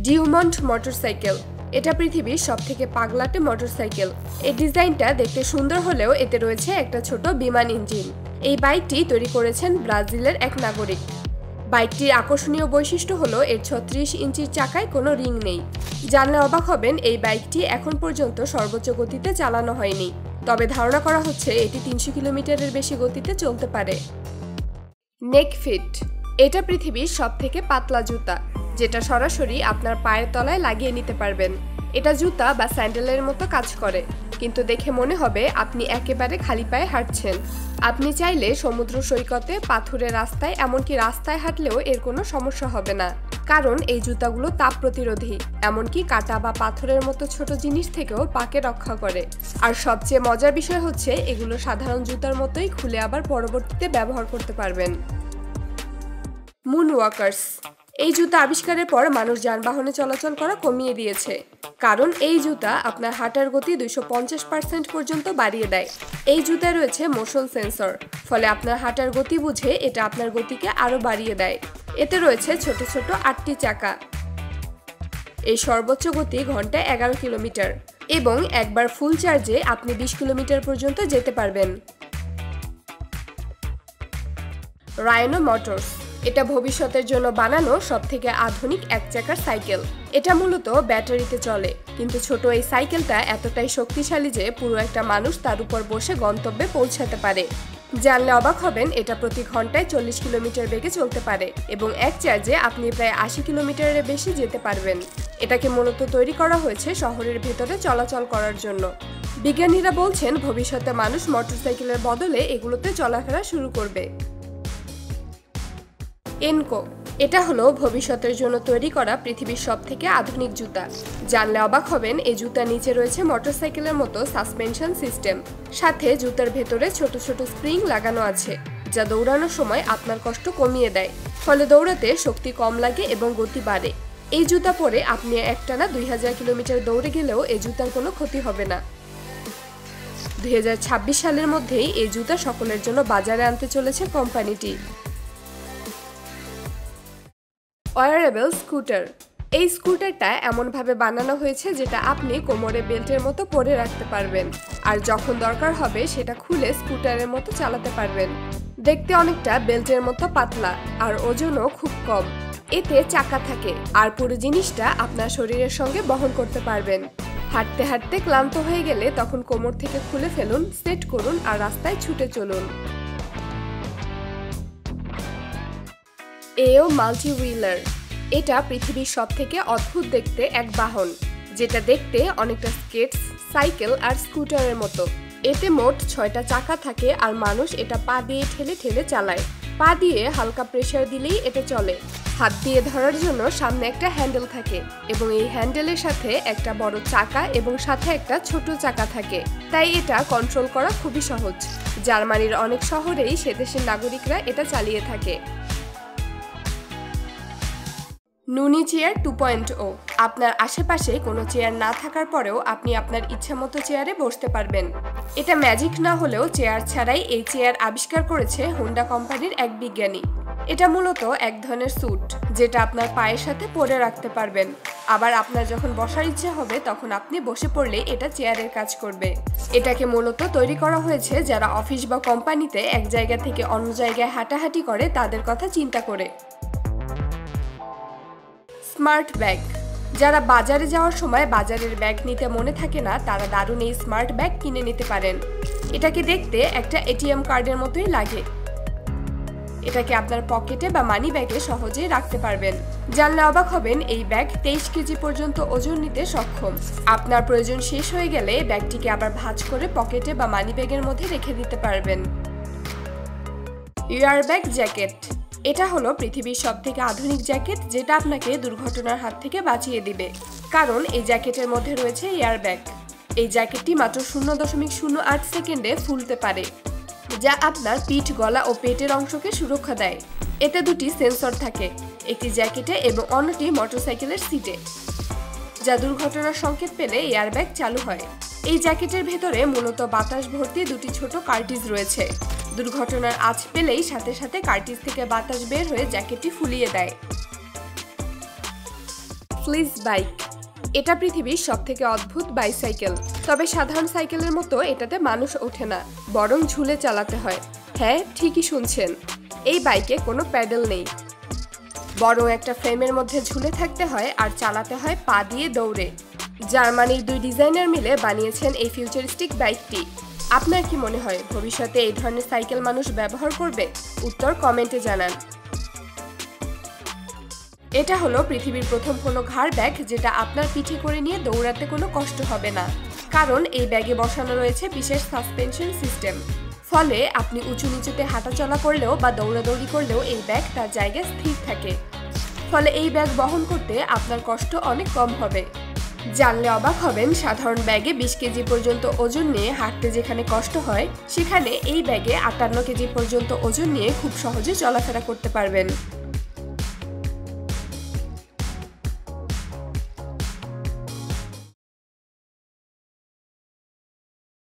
ডিউমন্ট motorcycle. এটা পৃথিবীর সবথেকে পাগলাটে মোটরসাইকেল। এই ডিজাইনটা দেখতে সুন্দর হলেও এতে রয়েছে একটা ছোট বিমান ইঞ্জিন। এই বাইকটি তৈরি করেছেন ব্রাজিলের এক নাগরিক। বাইকটির আকর্ষণীয় বৈশিষ্ট্য হলো এর 36 ইঞ্চির চাকায় কোনো রিং নেই। জানলে অবাক হবেন, এই বাইকটি এখন পর্যন্ত সর্বোচ্চ গতিতে চালানো হয়নি, তবে ধারণা করা হচ্ছে এটি 300 কিলোমিটারের বেশি গতিতে চলতে পারে। নেক ফিট। এটা পৃথিবীর সবথেকে পাতলা জুতা, যেটা সরাসরি আপনার পায়ের তলায় লাগিয়ে নিতে পারবেন। এটা জুতা বা স্যান্ডেলের মতো কাজ করে, কিন্তু দেখে মনে হবে আপনি একেবারে খালি পায়ে হাঁটছেন। আপনি চাইলে সমুদ্র সৈকতে, পাথুরে রাস্তায়, এমনকি রাস্তায় হাঁটলেও এর কোনো সমস্যা হবে না, কারণ এই জুতাগুলো তাপ প্রতিরোধী, এমনকি কাঁটা বা পাথরের মতো ছোট জিনিস থেকেও পাকে রক্ষা করে। আর সবচেয়ে মজার বিষয় হচ্ছে এগুলো সাধারণ জুতার মতোই খুলে আবার পরবর্তীতে ব্যবহার করতে পারবেন। Moon workers. এই জুতা আবিষ্কারের পর মানুষ যানবাহনে চলাচল করা কমিয়ে দিয়েছে, কারণ এই জুতা আপনার হাঁটার গতি 250% পর্যন্ত বাড়িয়ে দেয়। এই জুতায় রয়েছে মোশন সেন্সর, ফলে আপনার হাঁটার গতি বুঝে এটা আপনার গতিকে আরও বাড়িয়ে দেয়। এতে রয়েছে ছোট ছোট 8টি চাকা। এই সর্বোচ্চ গতি ঘন্টায় 11 কিলোমিটার, এবং একবার ফুল চার্জে আপনি 20 কিলোমিটার পর্যন্ত যেতে পারবেন। Rhino motors. এটা ভবিষ্যতের জন্য বানানো সবথেকে আধুনিক এক চাকার সাইকেল। এটা মূলত ব্যাটারিতে চলে, কিন্তু ছোট এই সাইকেলটা এতটাই শক্তিশালী যে পুরো একটা মানুষ তার উপর বসে গন্তব্যে পৌঁছাতে পারে। জানলে অবাক হবেন, এটা প্রতি ঘন্টায় 40 কিলোমিটার বেগে চলতে পারে, এবং এক চার্জে আপনি প্রায় 80 কিলোমিটারের বেশি যেতে পারবেন। এটাকে মূলত তৈরি করা হয়েছে শহরের ভেতরে চলাচল করার জন্য। বিজ্ঞানীরা বলছেন ভবিষ্যতে মানুষ মোটরসাইকেলের বদলে এগুলোতে চলাফেরা শুরু করবে। এনকো। এটা হলো ভবিষ্যতের জন্য তৈরি করা পৃথিবীর সবথেকে আধুনিক জুতা। জানলে অবাক হবেন, এই জুতার নিচে রয়েছে মোটরসাইকেলের মতো সাসপেনশন সিস্টেম, সাথে জুতার ভেতরে ছোট ছোট স্প্রিং লাগানো আছে, যা দৌড়ানোর সময় আপনার কষ্ট কমিয়ে দেয়, ফলে দৌড়াতে শক্তি কম লাগে এবং গতি বাড়ে। এই জুতা পরে আপনি একটানা 2000 কিলোমিটার দৌড়ে গেলেও এই জুতার কোনো ক্ষতি হবে না। 2026 সালের মধ্যেই এই জুতা সকলের জন্য বাজারে আনতে চলেছে কোম্পানিটি। Wearable scooter. এই স্কুটারটা এমনভাবে বানানো হয়েছে যেটা আপনি কোমরে বেল্টের মতো পরে রাখতে পারবেন, আর যখন দরকার হবে সেটা খুলে স্কুটারের মতো চালাতে পারবেন। দেখতে অনেকটা বেল্টের মতো পাতলা, আর ওজনও খুব কম। এতে চাকা থাকে, আর পুরো জিনিসটা আপনার শরীরের সঙ্গে বহন করতে পারবেন। হাঁটতে হাঁটতে ক্লান্ত হয়ে গেলে তখন কোমর থেকে খুলে ফেলুন, সেট করুন, আর রাস্তায় ছুটে চলুন। এও মাল্টি হুইলার। এটা পৃথিবীর সবথেকে অদ্ভুত দেখতে এক বাহন, যেটা দেখতে অনেকটা স্কেটস, সাইকেল আর স্কুটারের মতো। এতে মোট 6টা চাকা থাকে, আর মানুষ এটা পা দিয়ে ঠেলে ঠেলে চালায়। পা দিয়ে হালকা প্রেসার দিলেই এটা চলে। হাত দিয়ে ধরার জন্য সামনে একটা হ্যান্ডেল থাকে, এবং এই হ্যান্ডেলের সাথে একটা বড় চাকা এবং সাথে একটা ছোট চাকা থাকে, তাই এটা কন্ট্রোল করা খুবই সহজ। জার্মানির অনেক শহরেই সে দেশের নাগরিকরা এটা চালিয়ে থাকে। নুনি চেয়ার 2.0। আপনার আশেপাশে কোনো চেয়ার না থাকার পরেও আপনি আপনার ইচ্ছামতো চেয়ারে বসতে পারবেন। এটা ম্যাজিক না হলেও চেয়ার ছাড়াই এই চেয়ার আবিষ্কার করেছে হোন্ডা কোম্পানির এক বিজ্ঞানী। এটা মূলত এক ধরনের স্যুট, যেটা আপনার পায়ের সাথে পরে রাখতে পারবেন। আবার আপনার যখন বসার ইচ্ছে হবে তখন আপনি বসে পড়লে এটা চেয়ারের কাজ করবে। এটাকে মূলত তৈরি করা হয়েছে যারা অফিস বা কোম্পানিতে এক জায়গা থেকে অন্য জায়গায় হাঁটাহাঁটি করে তাদের কথা চিন্তা করে। Smart bag. যারা বাজারে যাওয়ার সময় বাজারের ব্যাগ নিতে মনে থাকে না, তারা দারুণ এই স্মার্ট ব্যাগ কিনে নিতে পারেন। এটাকে দেখতে একটা এটিএম কার্ডের মতোই লাগে। এটাকে আপনার পকেটে বা মানি ব্যাগে সহজেই রাখতে পারবেন। জানলে অবাক হবেন, এই ব্যাগ 23 কেজি পর্যন্ত ওজন নিতে সক্ষম। আপনার প্রয়োজন শেষ হয়ে গেলে ব্যাগটিকে আবার ভাঁজ করে পকেটে বা মানি ব্যাগের মধ্যে রেখে দিতে পারবেন। Airbag jacket. এটা হলো পৃথিবীর সবথেকে আধুনিক জ্যাকেট, যেটা আপনাকে দুর্ঘটনার হাত থেকে বাঁচিয়ে দিবে, কারণ এই জ্যাকেটের মধ্যে রয়েছে এয়ারব্যাগ। এই জ্যাকেটটি মাত্র 0.08 সেকেন্ডে ফুলতে পারে, যা আপনার পিঠ, গলা ও পেটের অংশকে সুরক্ষা দেয়। এতে 2টি সেন্সর থাকে, একটি জ্যাকেটে এবং অন্যটি মোটরসাইকেলের সিটে, যা দুর্ঘটনার সংকেত পেলে এয়ারব্যাগ চালু হয়। এই জ্যাকেটের ভেতরে মূলত বাতাস ভর্তি 2টি ছোট কার্টিজ রয়েছে। দুর্ঘটনার আঁচ পেলেই সাথে সাথে কার্টিজ থেকে বাতাস বের হয়ে জ্যাকেটটি ফুলিয়ে দেয়। ফ্লিজ বাইক। এটা পৃথিবীর সবথেকে অদ্ভুত বাইসাইকেল। তবে সাধারণ সাইকেলের মতো এটাতে মানুষ ওঠে না, বরং ঝুলে চালাতে হয়। হ্যাঁ, ঠিকই শুনছেন, এই বাইকে কোনো প্যাডেল নেই, বরং একটা ফ্রেমের মধ্যে ঝুলে থাকতে হয় আর চালাতে হয় পা দিয়ে দৌড়ে। জার্মানির 2 ডিজাইনার মিলে বানিয়েছেন এই ফিউচারিস্টিক বাইকটি। আপনার কি মনে হয় ভবিষ্যতে এই ধরনের সাইকেল মানুষ ব্যবহার করবে? উত্তর কমেন্টে জানান। এটা হলো পৃথিবীর প্রথম কোনো ঘাড় ব্যাগ যেটা আপনার পিঠে করে নিয়ে দৌড়াতে কোনো কষ্ট হবে না, কারণ এই ব্যাগে বসানো রয়েছে বিশেষ সাসপেনশন সিস্টেম। ফলে আপনি উঁচু নিচুতে হাঁটাচলা করলেও বা দৌড়াদৌড়ি করলেও এই ব্যাগ তার জায়গায় স্থির থাকে। ফলে এই ব্যাগ বহন করতে আপনার কষ্ট অনেক কম হবে। জানলে অবাক হবেন, সাধারণ ব্যাগে 20 কেজি পর্যন্ত ওজন নিয়ে হাঁটতে যেখানে কষ্ট হয়, সেখানে এই ব্যাগে 58 কেজি পর্যন্ত ওজন নিয়ে খুব সহজে চলাফেরা করতে পারবেন।